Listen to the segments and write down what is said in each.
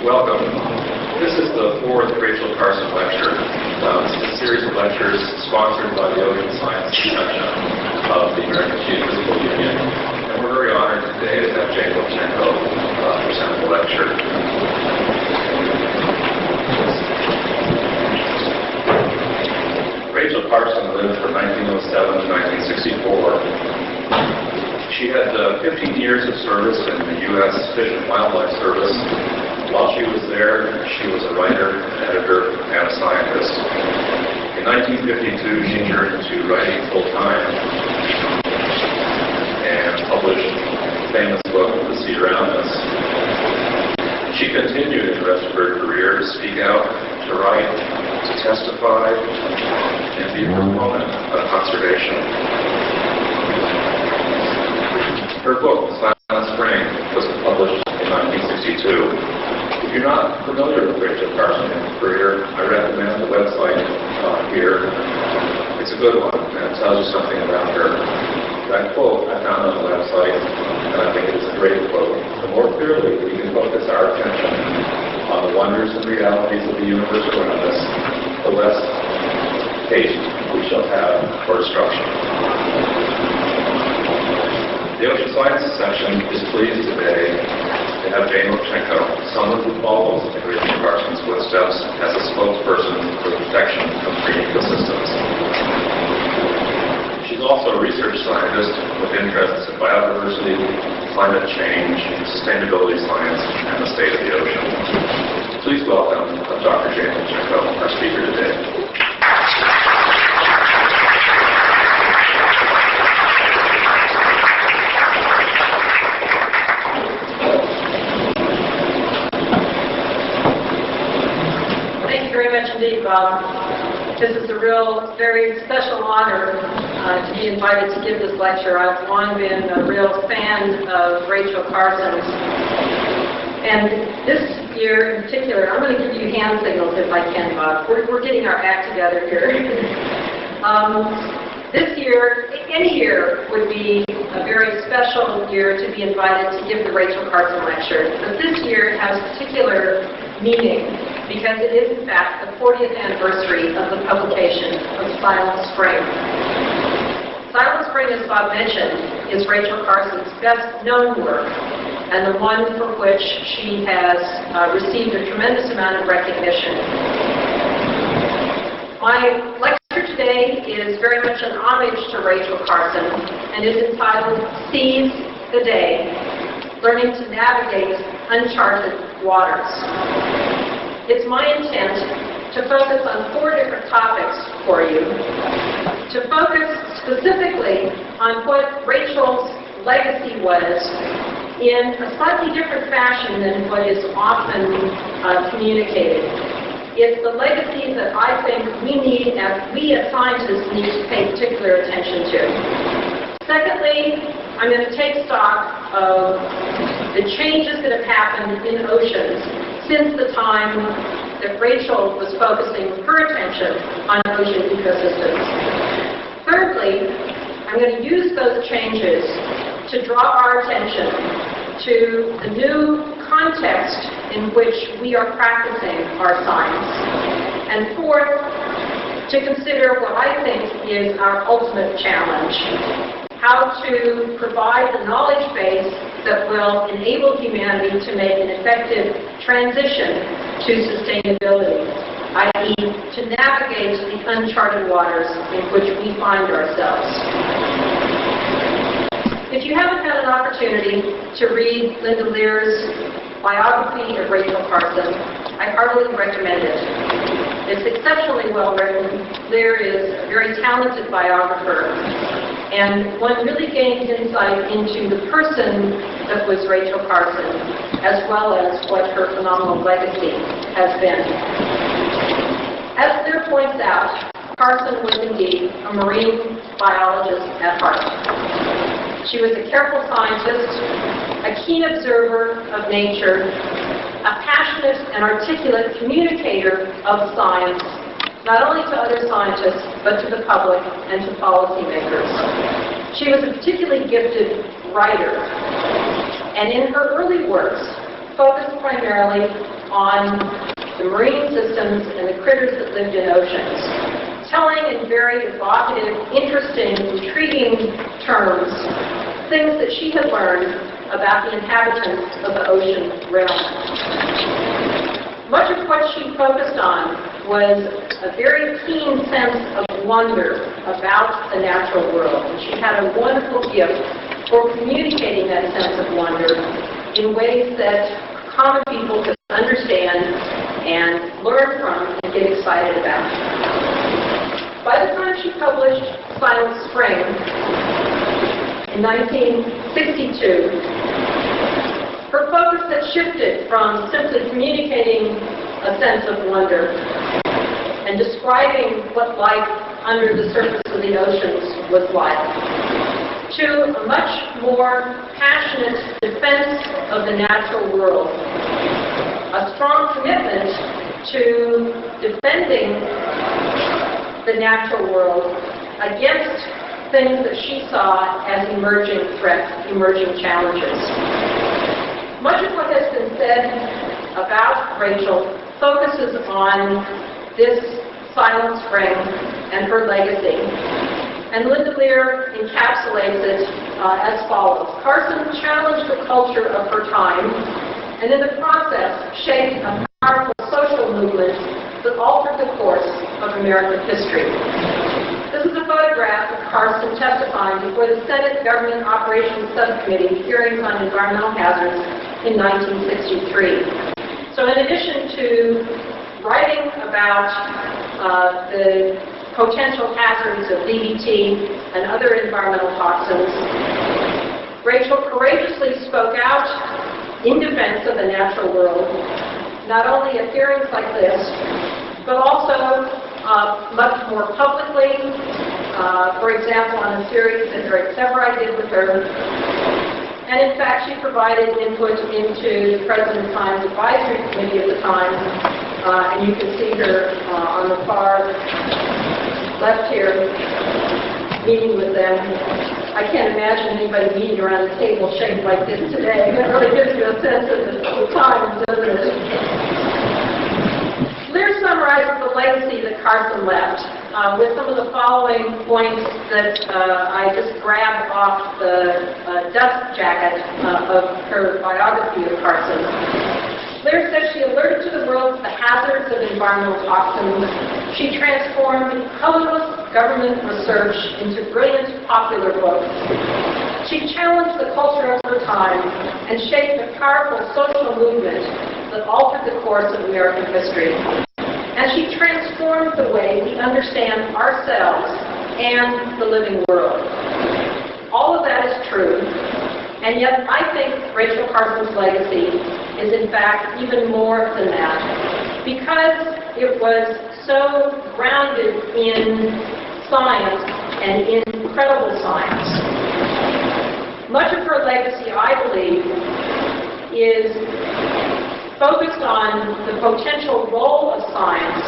Welcome. This is the fourth Rachel Carson lecture. It's a series of lectures sponsored by the Ocean Science section of the American Geophysical Union. And we're very honored today to have Jane Lubchenco present the lecture. Rachel Carson lived from 1907 to 1964. She had 15 years of service in the U.S. Fish and Wildlife Service. While she was there, she was a writer, an editor, and a scientist. In 1952, she turned to writing full-time and published the famous book, The Sea Around Us. She continued in the rest of her career to speak out, to write, to testify, and be a proponent of conservation. Her book, The Silent Spring, was published in 1962. If you're not familiar with Rachel Carson's career, I recommend the website here. It's a good one, and it tells you something about her. That quote I found on the website, and I think it is a great quote. The more clearly we can focus our attention on the wonders and realities of the universe around us, the less taste we shall have for destruction. The Ocean Sciences section is pleased today to have Jane Lubchenco, someone who follows in Rachel Carson's footsteps as a spokesperson for the protection of marine ecosystems. She's also a research scientist with interests in biodiversity, climate change, sustainability science, and the state of the ocean. Please welcome Dr. Jane Lubchenco, our speaker today. Indeed, Bob. This is a very special honor to be invited to give this lecture. I've long been a real fan of Rachel Carson's. And this year in particular, I'm going to give you hand signals if I can, Bob. We're getting our act together here. This year, any year, would be a very special year to be invited to give the Rachel Carson lecture. But this year has particular meaning because it is, in fact, the 40th anniversary of the publication of Silent Spring. Silent Spring, as Bob mentioned, is Rachel Carson's best-known work and the one for which she has received a tremendous amount of recognition. My lecture today is very much an homage to Rachel Carson and is entitled Seize the Day, Learning to Navigate Uncharted Waters. It's my intent to focus on 4 different topics for you, to focus specifically on what Rachel's legacy was in a slightly different fashion than what is often communicated. It's the legacy that I think we as scientists need to pay particular attention to. Secondly, I'm going to take stock of the changes that have happened in oceans since the time that Rachel was focusing her attention on ocean ecosystems. Thirdly, I'm going to use those changes to draw our attention to the new context in which we are practicing our science. And fourth, to consider what I think is our ultimate challenge: how to provide the knowledge base that will enable humanity to make an effective transition to sustainability, i.e. to navigate the uncharted waters in which we find ourselves. If you haven't had an opportunity to read Linda Lear's biography of Rachel Carson, I heartily recommend it. It's exceptionally well written. Lear is a very talented biographer, and one really gains insight into the person that was Rachel Carson, as well as what her phenomenal legacy has been. As Lear points out, Carson was indeed a marine biologist at heart. She was a careful scientist, a keen observer of nature, a passionate and articulate communicator of science, not only to other scientists, but to the public and to policymakers. She was a particularly gifted writer, and in her early works, focused primarily on the marine systems and the critters that lived in oceans, telling in very evocative, interesting, intriguing terms things that she had learned about the inhabitants of the ocean realm. Much of what she focused on was a very keen sense of wonder about the natural world. And she had a wonderful gift for communicating that sense of wonder in ways that common people could understand and learn from and get excited about. By the time she published Silent Spring in 1962, her focus had shifted from simply communicating a sense of wonder and describing what life under the surface of the oceans was like, to a much more passionate defense of the natural world, a strong commitment to defending the natural world against things that she saw as emerging threats, emerging challenges. Much of what has been said about Rachel focuses on this Silent Spring and her legacy. And Linda Lear encapsulates it as follows. Carson challenged the culture of her time and in the process shaped a powerful social movement that altered the course of American history. This is a photograph of Carson testifying before the Senate Government Operations Subcommittee hearings on environmental hazards in 1963. So in addition to writing about the potential hazards of DDT and other environmental toxins, Rachel courageously spoke out in defense of the natural world, not only at hearings like this, but also much more publicly, for example, on a series that Eric Severai did with her. And in fact, she provided input into the President's Science Advisory Committee at the time, and you can see her on the far left here, meeting with them. I can't imagine anybody meeting around a table shaped like this today. That really gives you a sense of the time, doesn't it? Lear summarizes the legacy that Carson left with some of the following points that I just grabbed off the dust jacket of her biography of Carson. Lear says she alerted to the world the hazards of environmental toxins. She transformed colorless government research into brilliant popular books. She challenged the culture of her time and shaped a powerful social movement that altered the course of American history. And she transformed the way we understand ourselves and the living world. All of that is true, and yet I think Rachel Carson's legacy is in fact even more than that, because it was so grounded in science and in incredible science. Much of her legacy, I believe, is focused on the potential role of science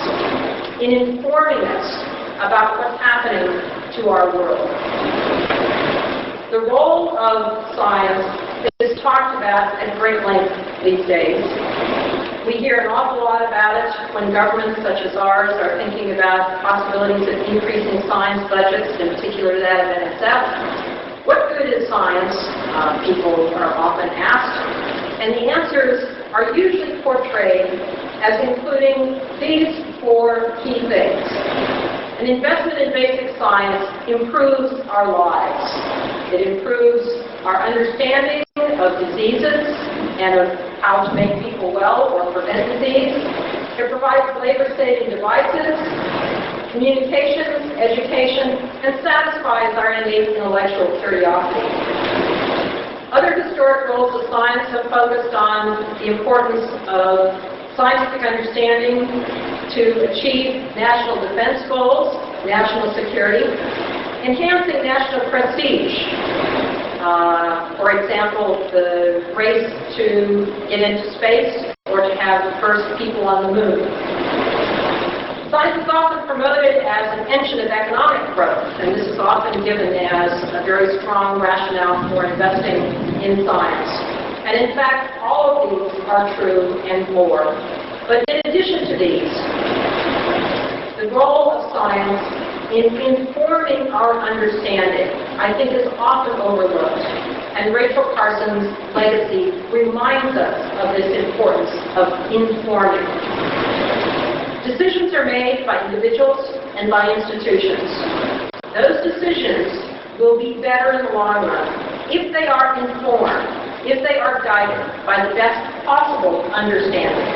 in informing us about what's happening to our world. The role of science is talked about at great length these days. We hear an awful lot about it when governments such as ours are thinking about possibilities of increasing science budgets, in particular that of NSF. What good is science? People are often asked. And the answers are usually portrayed as including these four key things. An investment in basic science improves our lives. It improves our understanding of diseases and of how to make people well or prevent disease. It provides labor-saving devices, communications, education, and satisfies our innate intellectual curiosity. Other historic roles of science have focused on the importance of scientific understanding to achieve national defense goals, national security, enhancing national prestige. For example, the race to get into space or to have the first people on the moon. Science is often promoted as an engine of economic growth, and this is often given as a very strong rationale for investing in science. And in fact, all of these are true and more. But in addition to these, the role of science in informing our understanding, I think, is often overlooked. And Rachel Carson's legacy reminds us of this importance of informing. Decisions are made by individuals and by institutions. Those decisions will be better in the long run if they are informed, if they are guided by the best possible understanding.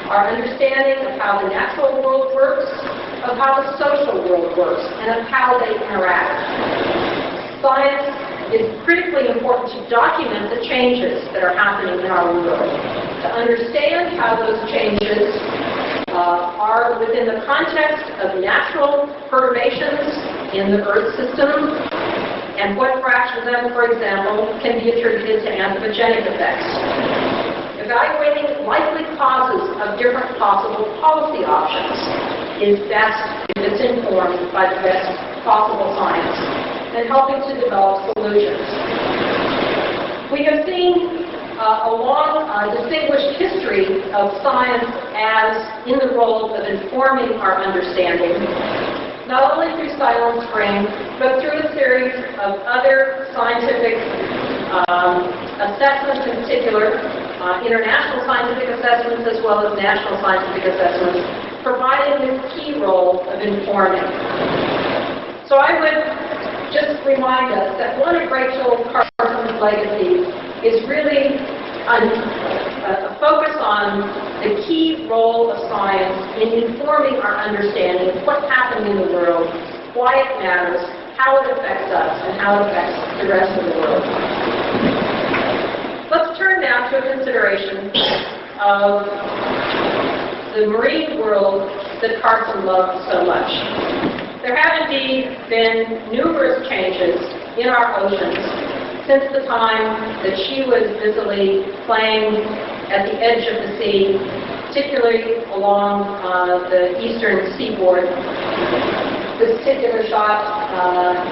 Our understanding of how the natural world works, of how the social world works, and of how they interact. Science is critically important to document the changes that are happening in our world, to understand how those changes are within the context of natural perturbations in the Earth system, and what fraction of them, for example, can be attributed to anthropogenic effects. Evaluating likely causes of different possible policy options is best if it's informed by the best possible science and helping to develop solutions. We have seen a long, distinguished history of science as in the role of informing our understanding, not only through Silent Spring, but through a series of other scientific assessments in particular, international scientific assessments as well as national scientific assessments, providing this key role of informing. So I would just remind us that one of Rachel Carson's legacies is really a focus on the key role of science in informing our understanding of what's happening in the world, why it matters, how it affects us, and how it affects the rest of the world. Let's turn now to a consideration of the marine world that Carson loved so much. There have indeed been numerous changes in our oceans since the time that she was busily playing at the edge of the sea, particularly along the eastern seaboard. This particular shot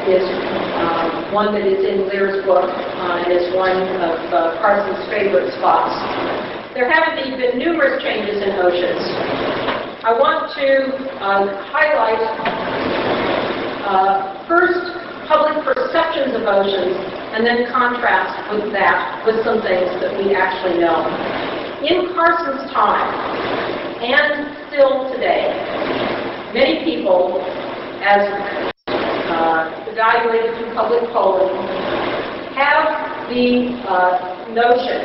is one that is in Lear's book and is one of Carson's favorite spots. There have indeed been numerous changes in oceans. I want to highlight first public perceptions of oceans and then contrast with that with some things that we actually know. In Carson's time, and still today, many people, as evaluated through public polling, have the notion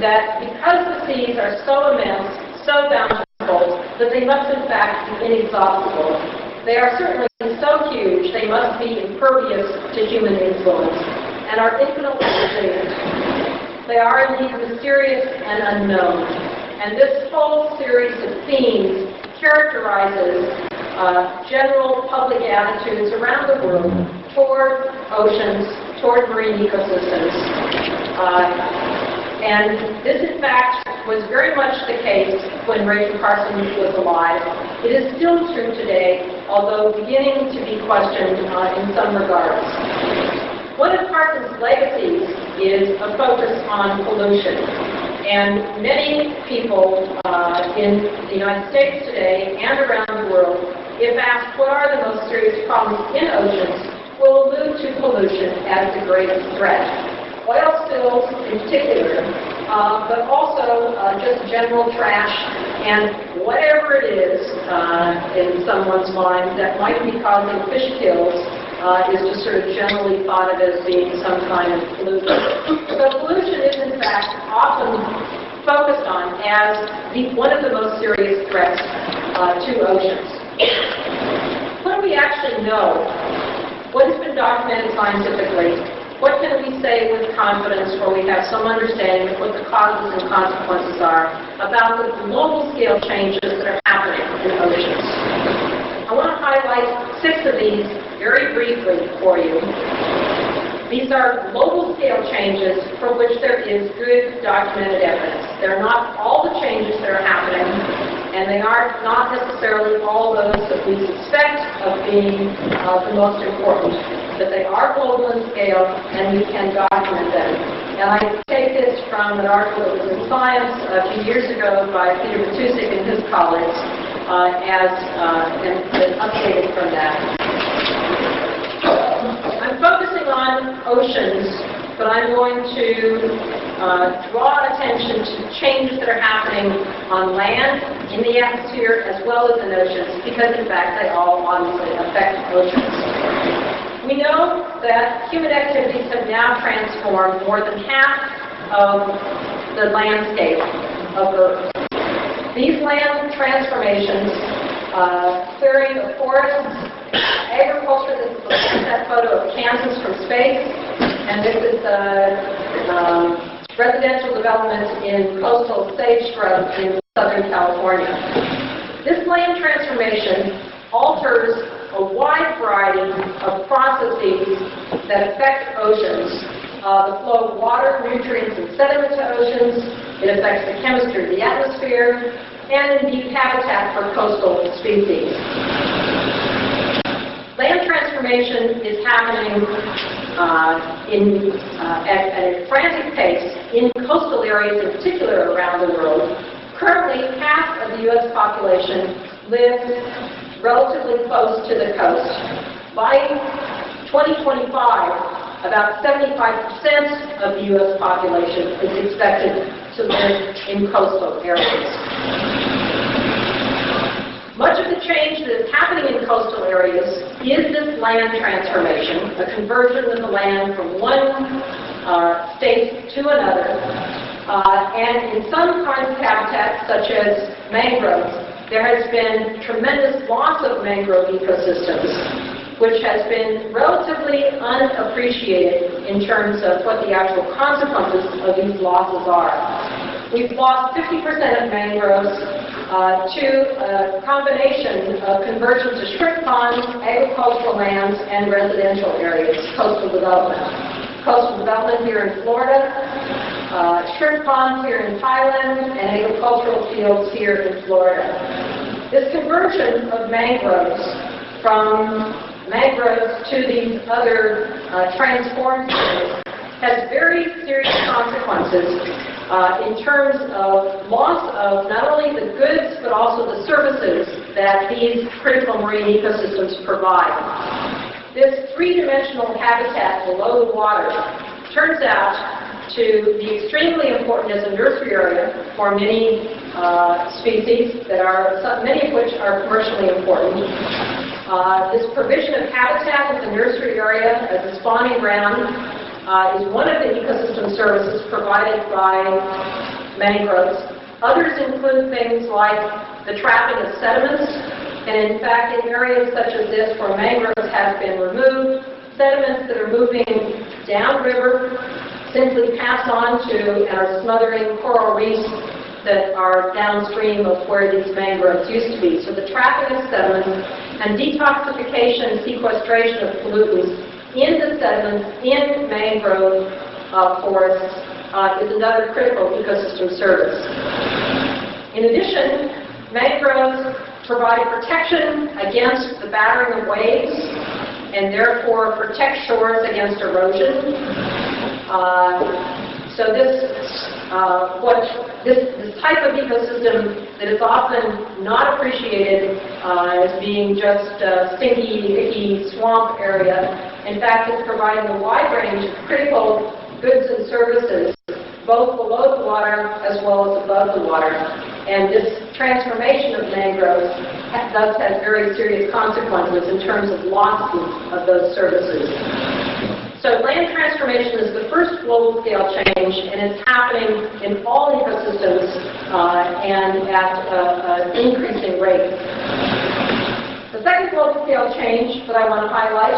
that because the seas are so immense, so bountiful, that they must in fact be inexhaustible. They are certainly so huge, they must be impervious to human influence, and are infinitely resilient. They are indeed mysterious and unknown. And this whole series of themes characterizes general public attitudes around the world toward oceans, toward marine ecosystems. And this, in fact, was very much the case when Rachel Carson was alive. It is still true today, although beginning to be questioned in some regards. One of Carson's legacies is a focus on pollution. And many people in the United States today and around the world, if asked what are the most serious problems in oceans, will allude to pollution as the greatest threat. Oil spills in particular, but also just general trash and whatever it is in someone's mind that might be causing fish kills is just sort of generally thought of as being some kind of pollution. So pollution is in fact often focused on as one of the most serious threats to oceans. What do we actually know? What has been documented scientifically? What can we say with confidence where we have some understanding of what the causes and consequences are about the global scale changes that are happening in oceans? I want to highlight 6 of these very briefly for you. These are global scale changes for which there is good documented evidence. They're not all the changes that are happening, and they are not necessarily all those that we suspect of being the most important. But they are global in scale, and we can document them. And I take this from an article that was in Science a few years ago by Peter Matusik and his colleagues, and updated from that. I'm focusing on oceans, but I'm going to draw attention to changes that are happening on land, in the atmosphere, as well as in oceans, because in fact they all obviously affect oceans. We know that human activities have now transformed more than half of the landscape of Earth. These land transformations, clearing of forests, agriculture, this is that photo of Kansas from space, and this is residential development in coastal sage scrub in Southern California. This land transformation alters a wide variety of processes that affect oceans. The flow of water, nutrients, and sediment to oceans. It affects the chemistry of the atmosphere, and indeed habitat for coastal species. Land transformation is happening at a frantic pace in coastal areas, in particular around the world. Currently, half of the U.S. population lives relatively close to the coast. By 2025, about 75% of the U.S. population is expected to live in coastal areas. Much of the change that is happening in coastal areas is this land transformation, a conversion of the land from one state to another. And in some kinds of habitats, such as mangroves, there has been tremendous loss of mangrove ecosystems, which has been relatively unappreciated in terms of what the actual consequences of these losses are. We've lost 50% of mangroves to a combination of conversion to shrimp ponds, agricultural lands, and residential areas, coastal development. Coastal development here in Florida, shrimp ponds here in Thailand, and agricultural fields here in Florida. This conversion of mangroves from mangroves to these other transformed areas has very serious consequences in terms of loss of not only the goods but also the services that these critical marine ecosystems provide. This three-dimensional habitat below the water turns out to be extremely important as a nursery area for many species that are, many of which are commercially important. This provision of habitat as a nursery area, as a spawning ground, is one of the ecosystem services provided by mangroves. Others include things like the trapping of sediments, and in fact in areas such as this where mangroves have been removed, sediments that are moving downriver simply pass on to and are smothering coral reefs that are downstream of where these mangroves used to be. So the trapping of sediments and detoxification and sequestration of pollutants in the sediments in mangrove forests is another critical ecosystem service. In addition, mangroves provide protection against the battering of waves and therefore protect shores against erosion. So this type of ecosystem that is often not appreciated as being just a stinky, icky swamp area, in fact, it's providing a wide range of critical goods and services, both below the water as well as above the water. And this transformation of mangroves thus has very serious consequences in terms of loss of those services. So land transformation is the first global scale change, and it's happening in all ecosystems and at an increasing rate. The second global scale change that I want to highlight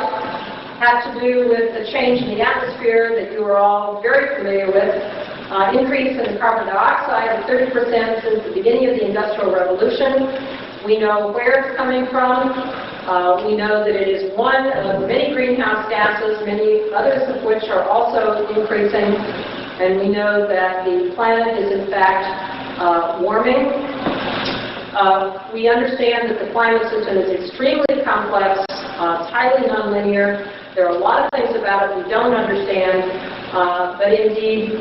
has to do with the change in the atmosphere that you are all very familiar with. Increase in carbon dioxide of 30% since the beginning of the Industrial Revolution. We know where it's coming from. We know that it is one of many greenhouse gases, many others of which are also increasing. And we know that the planet is in fact warming. We understand that the climate system is extremely complex, it's highly nonlinear. There are a lot of things about it we don't understand. But indeed,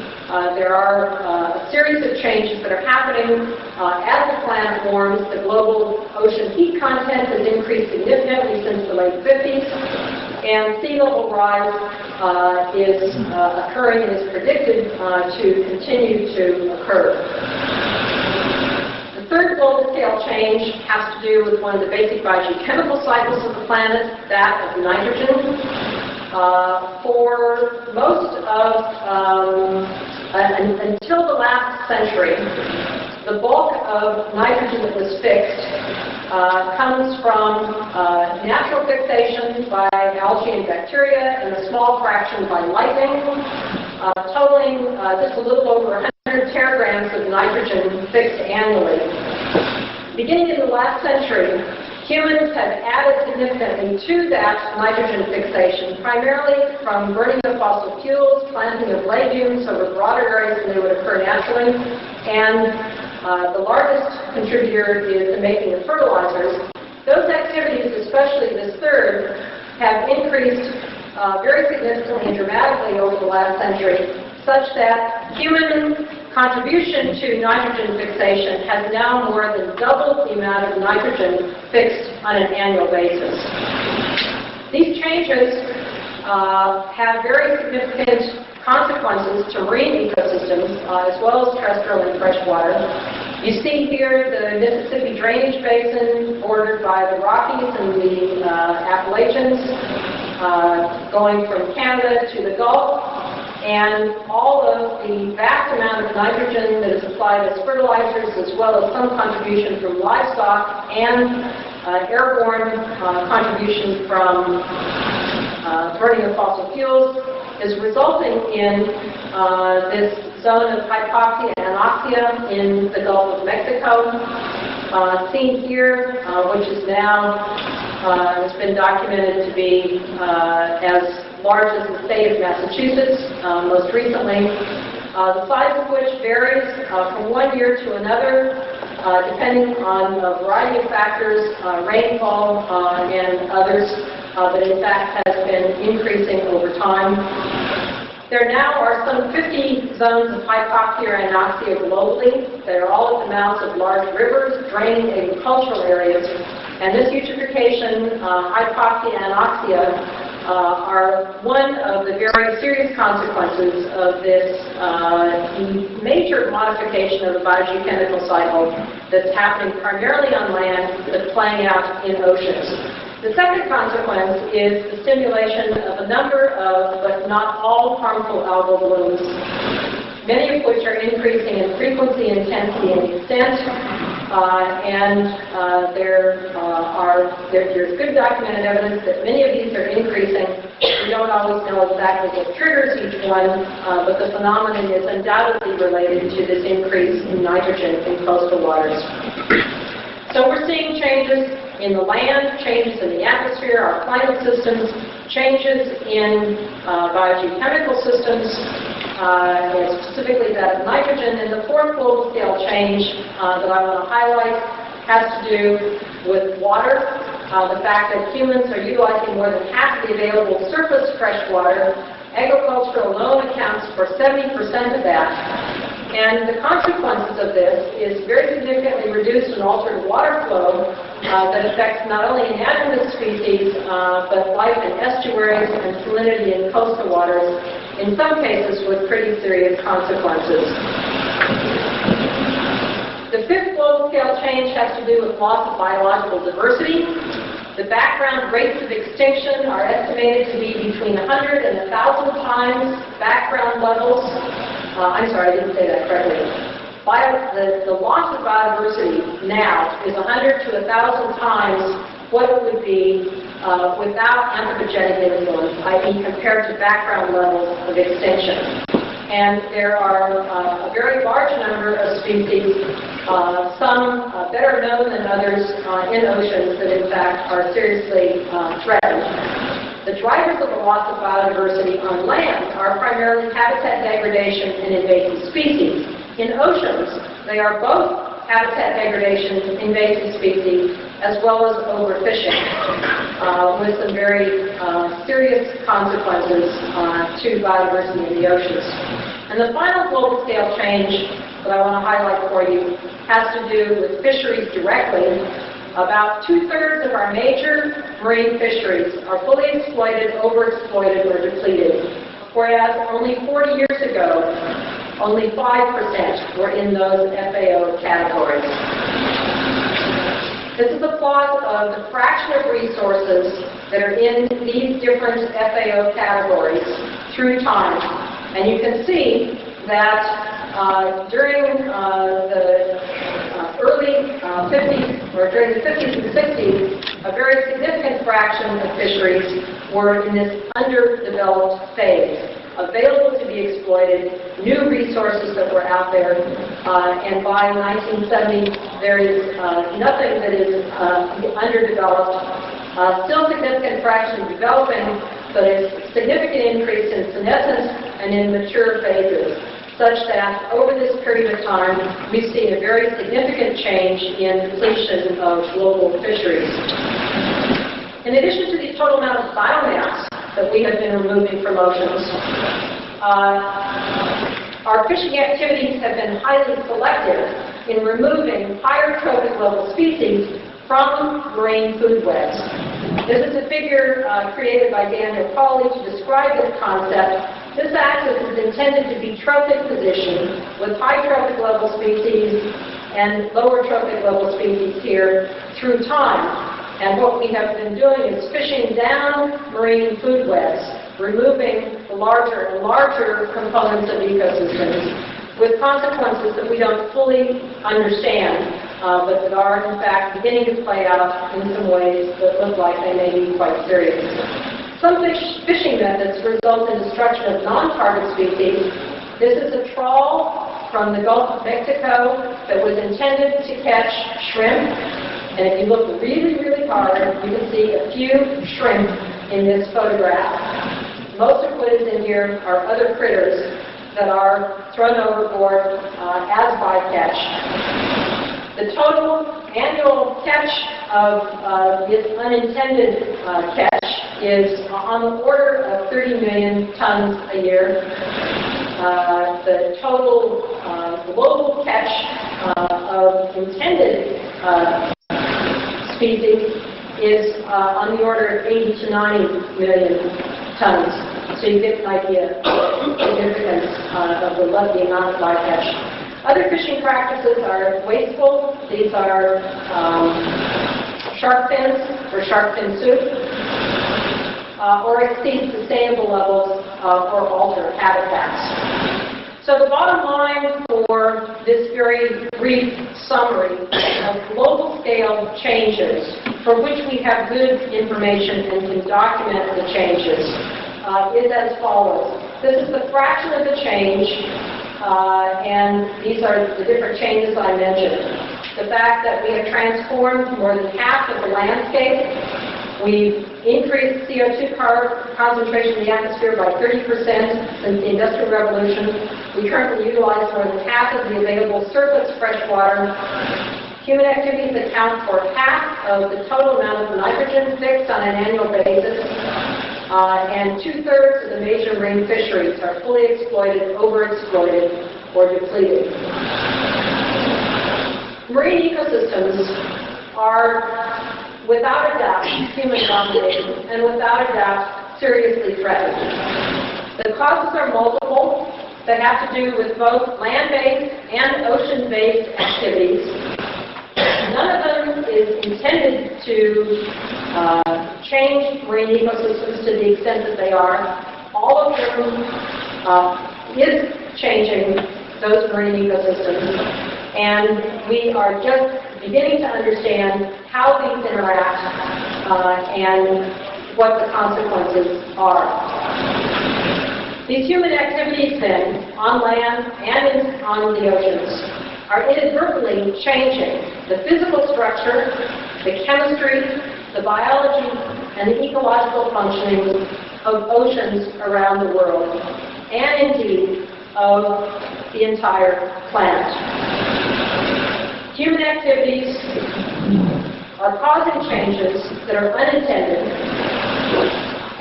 there are a series of changes that are happening as the planet warms. The global ocean heat content has increased significantly since the late 50s, and sea level rise is occurring and is predicted to continue to occur. The third global scale change has to do with one of the basic biogeochemical cycles of the planet, that of nitrogen. For most of, until the last century, the bulk of nitrogen that was fixed comes from natural fixation by algae and bacteria, and a small fraction by lightning, totaling just a little over 100 teragrams of nitrogen fixed annually. Beginning in the last century, humans have added significantly to that nitrogen fixation, primarily from burning of fossil fuels, planting of legumes over broader areas than they would occur naturally, and the largest contributor is the making of fertilizers. Those activities, especially this third, have increased very significantly and dramatically over the last century, such that human contribution to nitrogen fixation has now more than doubled the amount of nitrogen fixed on an annual basis. These changes have very significant consequences to marine ecosystems, as well as terrestrial and freshwater. You see here the Mississippi drainage basin bordered by the Rockies and the Appalachians, going from Canada to the Gulf. And all of the vast amount of nitrogen that is applied as fertilizers, as well as some contribution from livestock and airborne contribution from burning of fossil fuels, is resulting in this zone of hypoxia and anoxia in the Gulf of Mexico, seen here, which is now has been documented to be as large as the state of Massachusetts, most recently, the size of which varies from one year to another, depending on a variety of factors, rainfall and others, but in fact has been increasing over time. There now are some 50 zones of hypoxia and anoxia globally that are all at the mouths of large rivers, draining agricultural areas, and this eutrophication, hypoxia and anoxia, are one of the very serious consequences of this major modification of the biogeochemical cycle that's happening primarily on land but playing out in oceans. The second consequence is the stimulation of a number of, but not all, harmful algal blooms, many of which are increasing in frequency, intensity, and extent. There's good documented evidence that many of these are increasing. We don't always know exactly what triggers each one, but the phenomenon is undoubtedly related to this increase in nitrogen in coastal waters. So we're seeing changes in the land, changes in the atmosphere, our climate systems, changes in biogeochemical systems, and specifically that of nitrogen. And the fourth global scale change that I want to highlight has to do with water. The fact that humans are utilizing more than half of the available surface fresh water. Agriculture alone accounts for 70% of that. And the consequences of this is very significantly reduced and altered water flow that affects not only inanimate species, but life in estuaries and salinity in coastal waters, in some cases with pretty serious consequences. The fifth global scale change has to do with loss of biological diversity. The background rates of extinction are estimated to be between 100 and 1,000 times background levels. I'm sorry, I didn't say that correctly. The loss of biodiversity now is 100 to 1,000 times what it would be without anthropogenic influence, i.e. compared to background levels of extinction. And there are a very large number of species, some better known than others in oceans that in fact are seriously threatened. The drivers of the loss of biodiversity on land are primarily habitat degradation and invasive species. In oceans, they are both habitat degradation, invasive species, as well as overfishing, with some very serious consequences to biodiversity in the oceans. And the final global scale change that I want to highlight for you has to do with fisheries directly. About 2/3 of our major marine fisheries are fully exploited, overexploited, or depleted, whereas only 40 years ago, only 5% were in those FAO categories. This is a plot of the fraction of resources that are in these different FAO categories through time. And you can see that during the early 50s, or during the 50s and 60s, a very significant fraction of fisheries were in this underdeveloped phase, available to be exploited, new resources that were out there, and by 1970, there is nothing that is underdeveloped. Still significant fraction developing, but a significant increase in senescence and in mature phases, such that over this period of time, we've seen a very significant change in depletion of global fisheries. In addition to the total amount of biomass that we have been removing from oceans, our fishing activities have been highly selective in removing higher trophic level species from marine food webs. This is a figure created by Daniel Cawley to describe this concept. This axis is intended to be trophic position with high trophic level species and lower trophic level species here through time. And what we have been doing is fishing down marine food webs, removing the larger and larger components of ecosystems, with consequences that we don't fully understand, but that are in fact beginning to play out in some ways that look like they may be quite serious. Some fishing methods result in destruction of non-target species. This is a trawl from the Gulf of Mexico that was intended to catch shrimp. And if you look really, really hard, you can see a few shrimp in this photograph. Most of what is in here are other critters that are thrown overboard as bycatch. The total annual catch of this unintended catch is on the order of 30 million tons a year. The total global catch of intended species is on the order of 80 to 90 million tons. So you get an idea of the significance of the amount of bycatch. Other fishing practices are wasteful. These are shark fins or shark fin soup, or exceed sustainable levels or alter habitats. So the bottom line for this very brief summary of global scale changes for which we have good information and can document the changes is as follows. This is the fraction of the change, and these are the different changes I mentioned. The fact that we have transformed more than half of the landscape. We've increased CO2 concentration in the atmosphere by 30% since the Industrial Revolution. We currently utilize more than half of the available surface fresh water. Human activities account for half of the total amount of nitrogen fixed on an annual basis. And 2/3 of the major marine fisheries are fully exploited, overexploited, or depleted. Marine ecosystems are, without a doubt, human-dominated, and without a doubt, seriously threatened. The causes are multiple. They have to do with both land-based and ocean-based activities. None of them is intended to change marine ecosystems to the extent that they are. All of them is changing those marine ecosystems, and we are just beginning to understand how these interact and what the consequences are. These human activities then, on land and on the oceans, are inadvertently changing the physical structure, the chemistry, the biology, and the ecological functioning of oceans around the world, and indeed of the entire planet. Human activities are causing changes that are unintended.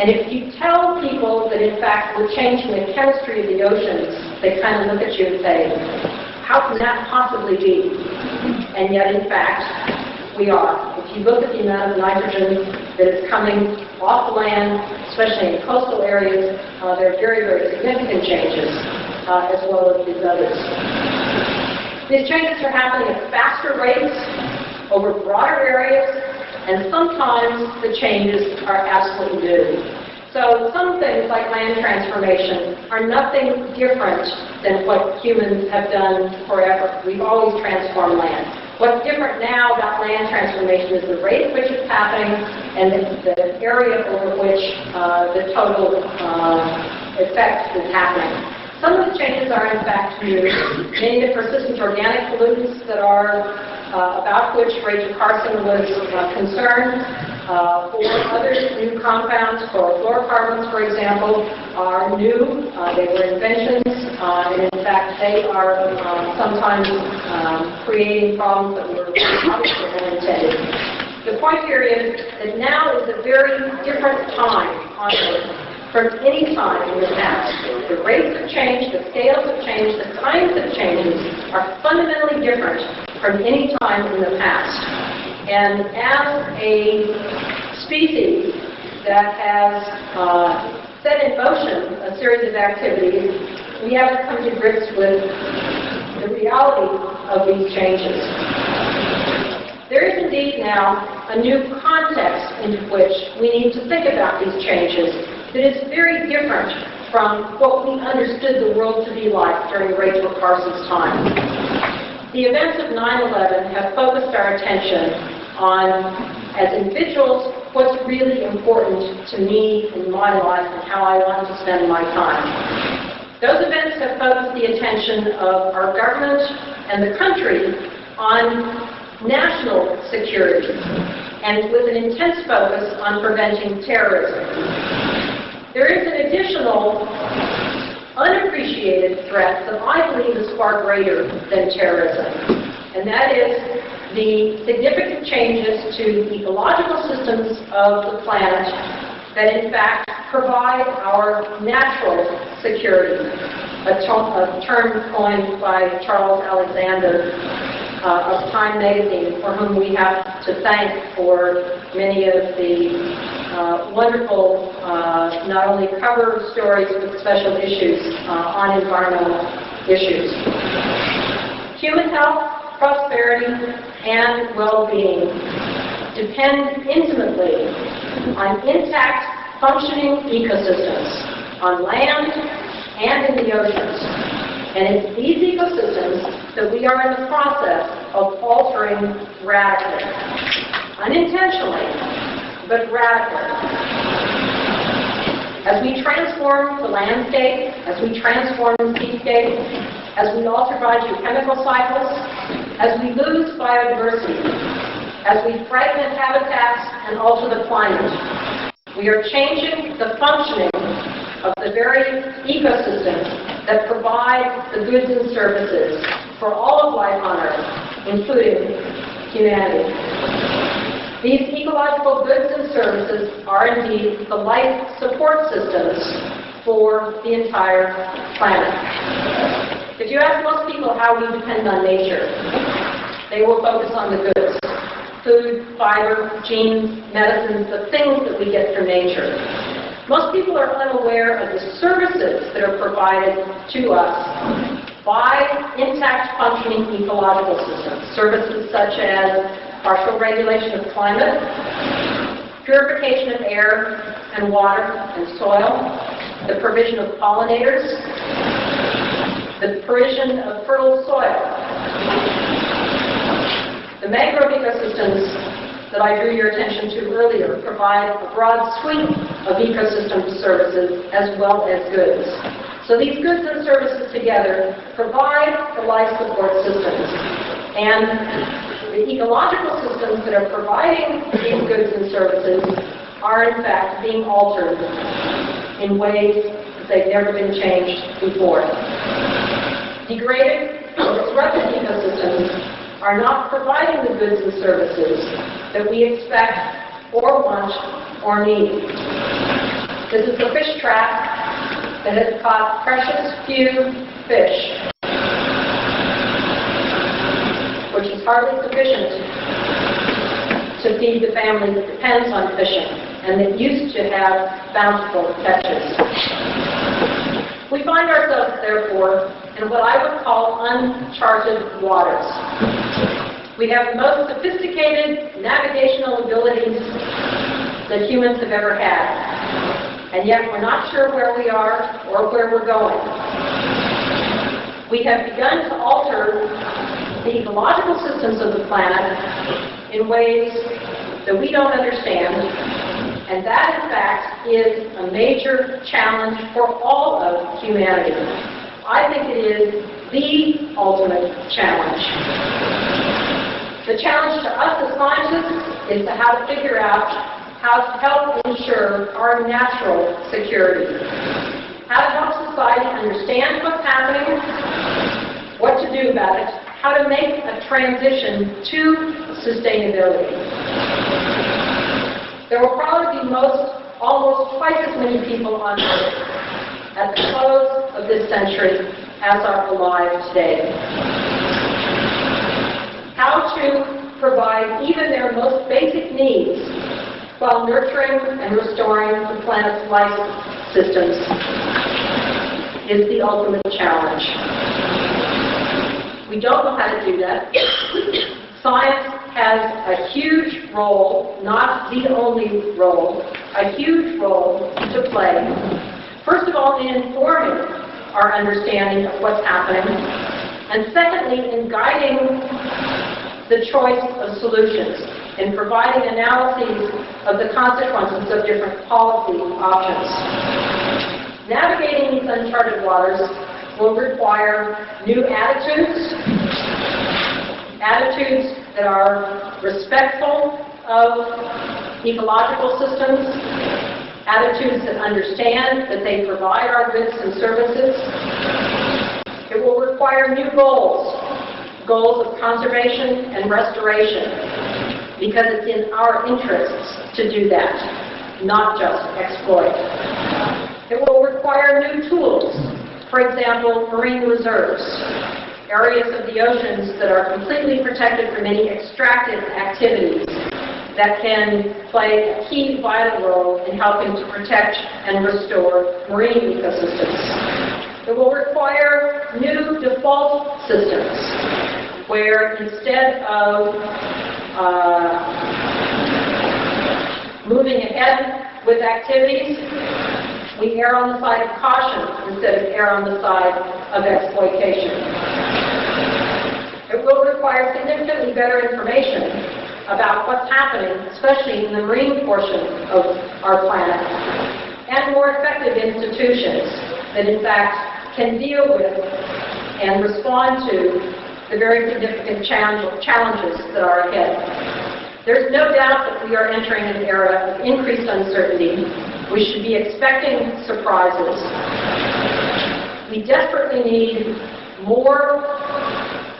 And if you tell people that, in fact, we're changing the chemistry of the oceans, they kind of look at you and say, how can that possibly be? And yet, in fact, we are. If you look at the amount of nitrogen that is coming off the land, especially in coastal areas, there are very, very significant changes, as well as these others. These changes are happening at faster rates, over broader areas, and sometimes the changes are absolutely new. So some things like land transformation are nothing different than what humans have done forever. We've always transformed land. What's different now about land transformation is the rate at which it's happening and the area over which the total effect is happening. Some of the changes are in fact new. Many of the persistent organic pollutants that are about which Rachel Carson was concerned, or other new compounds, chlorofluorocarbons, for example, are new. They were inventions, and in fact, they are sometimes creating problems that were obviously unintended. The point here is that now is a very different time on Earth from any time in the past. The rates of change, the scales of change, the kinds of changes are fundamentally different from any time in the past. And as a species that has set in motion a series of activities, we have to come to grips with the reality of these changes. There is indeed now a new context into which we need to think about these changes that is very different from what we understood the world to be like during Rachel Carson's time. The events of 9/11 have focused our attention on, as individuals, what's really important to me in my life and how I want to spend my time. Those events have focused the attention of our government and the country on national security, and with an intense focus on preventing terrorism. There is an additional unappreciated threat that I believe is far greater than terrorism, and that is the significant changes to the ecological systems of the planet that in fact provide our natural security, a term coined by Charles Alexander of Time magazine, for whom we have to thank for many of the wonderful, not only cover stories, but special issues on environmental issues. Human health, prosperity, and well-being depend intimately on intact, functioning ecosystems on land and in the oceans. And it's these ecosystems that we are in the process of altering radically. Unintentionally, but radically. As we transform the landscape, as we transform the seascape, as we alter biochemical cycles, as we lose biodiversity, as we fragment habitats and alter the climate, we are changing the functioning of the very ecosystems that provide the goods and services for all of life on Earth, including humanity. These ecological goods and services are indeed the life support systems for the entire planet. If you ask most people how we depend on nature, they will focus on the goods: food, fiber, genes, medicines, the things that we get from nature. Most people are unaware of the services that are provided to us by intact functioning ecological systems. Services such as partial regulation of climate, purification of air and water and soil, the provision of pollinators, the provision of fertile soil. The mangrove ecosystems that I drew your attention to earlier provide a broad suite of ecosystem services as well as goods. So these goods and services together provide the life support systems. And the ecological systems that are providing these goods and services are in fact being altered in ways that they've never been changed before. Degraded or disrupted ecosystems are not providing the goods and services that we expect or want or need. This is a fish trap that has caught precious few fish, which is hardly sufficient to feed the family that depends on fishing and that used to have bountiful catches. We find ourselves, therefore, in what I would call uncharted waters. We have the most sophisticated navigational abilities that humans have ever had. And yet we're not sure where we are or where we're going. We have begun to alter the ecological systems of the planet in ways that we don't understand, and that, in fact, is a major challenge for all of humanity. I think it is the ultimate challenge. The challenge to us as scientists is to how to figure out how to help ensure our natural security, how to help society understand what's happening, what to do about it, how to make a transition to sustainability. There will probably be almost twice as many people on Earth at the close of this century as are alive today. How to provide even their most basic needs while nurturing and restoring the planet's life systems is the ultimate challenge. We don't know how to do that. Science has a huge role, not the only role, a huge role to play. First of all, in informing our understanding of what's happening, and secondly, in guiding the choice of solutions, in providing analyses of the consequences of different policy options. Navigating these uncharted waters will require new attitudes that are respectful of ecological systems, attitudes that understand that they provide our goods and services. It will require new goals of conservation and restoration, because it's in our interests to do that, not just exploit. It will require new tools, for example, marine reserves, areas of the oceans that are completely protected from any extractive activities that can play a key vital role in helping to protect and restore marine ecosystems. It will require new default systems, where instead of moving ahead with activities, we err on the side of caution instead of err on the side of exploitation. It will require significantly better information about what's happening, especially in the marine portion of our planet, and more effective institutions that in fact can deal with and respond to the very significant challenges that are ahead. There's no doubt that we are entering an era of increased uncertainty. We should be expecting surprises. We desperately need more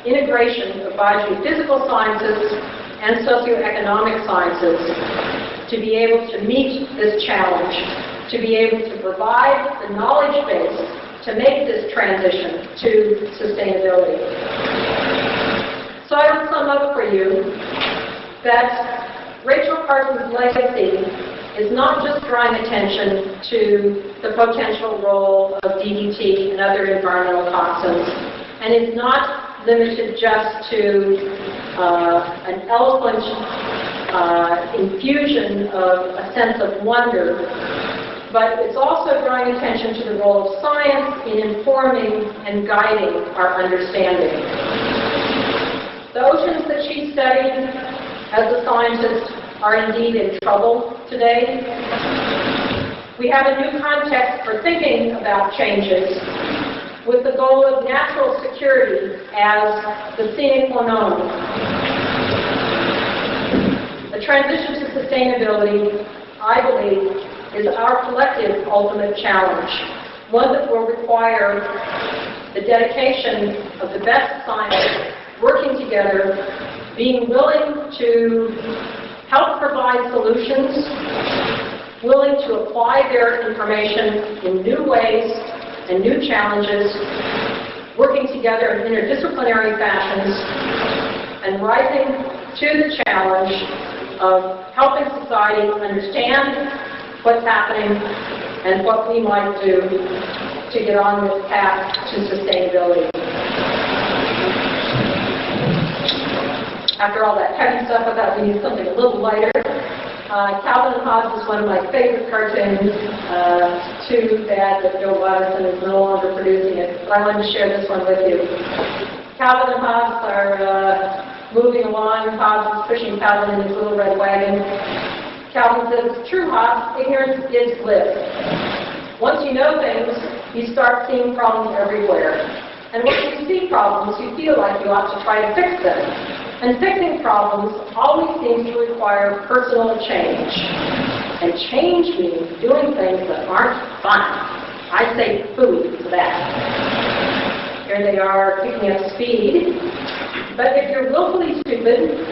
integration of biophysical sciences and socioeconomic sciences to be able to meet this challenge, to be able to provide the knowledge base to make this transition to sustainability. So I would sum up for you that Rachel Carson's legacy is not just drawing attention to the potential role of DDT and other environmental toxins, and is not limited just to an eloquent infusion of a sense of wonder, but it's also drawing attention to the role of science in informing and guiding our understanding. The oceans that she studied as a scientist are indeed in trouble today. We have a new context for thinking about changes, with the goal of natural security as the sine qua non. The transition to sustainability, I believe, is our collective ultimate challenge, one that will require the dedication of the best scientists working together, being willing to help provide solutions, willing to apply their information in new ways and new challenges, working together in interdisciplinary fashions, and rising to the challenge of helping society understand what's happening and what we might do to get on this path to sustainability. After all that heavy stuff, I thought we need something a little lighter. Calvin and Hobbes is one of my favorite cartoons. Too bad that Bill Watterson is no longer producing it, but I wanted to share this one with you. Calvin and Hobbes are moving along. Hobbes is pushing Calvin in his little red wagon. Calvin says, "True, Hobbes, ignorance is bliss. Once you know things, you start seeing problems everywhere. And when you see problems, you feel like you ought to try to fix them. And fixing problems always seems to require personal change. And change means doing things that aren't fun." I say food to that. Here they are picking up speed. But if you're willfully stupid,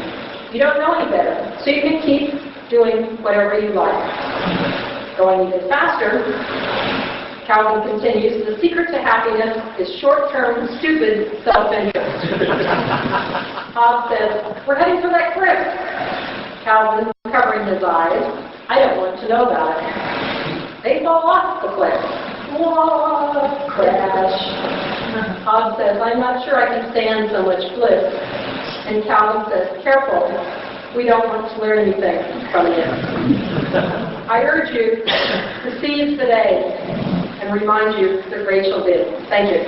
you don't know any better. So you can keep doing whatever you like. Going even faster, Calvin continues, "The secret to happiness is short-term, stupid self-interest." Hobbes says, "We're heading for that cliff." Calvin, covering his eyes, "I don't want to know about it." They fall off the cliff. Whoa, crash. Hobbes says, "I'm not sure I can stand so much bliss." And Calvin says, "Careful, we don't want to learn anything from you." I urge you to seize the day and remind you that Rachel did. Thank you.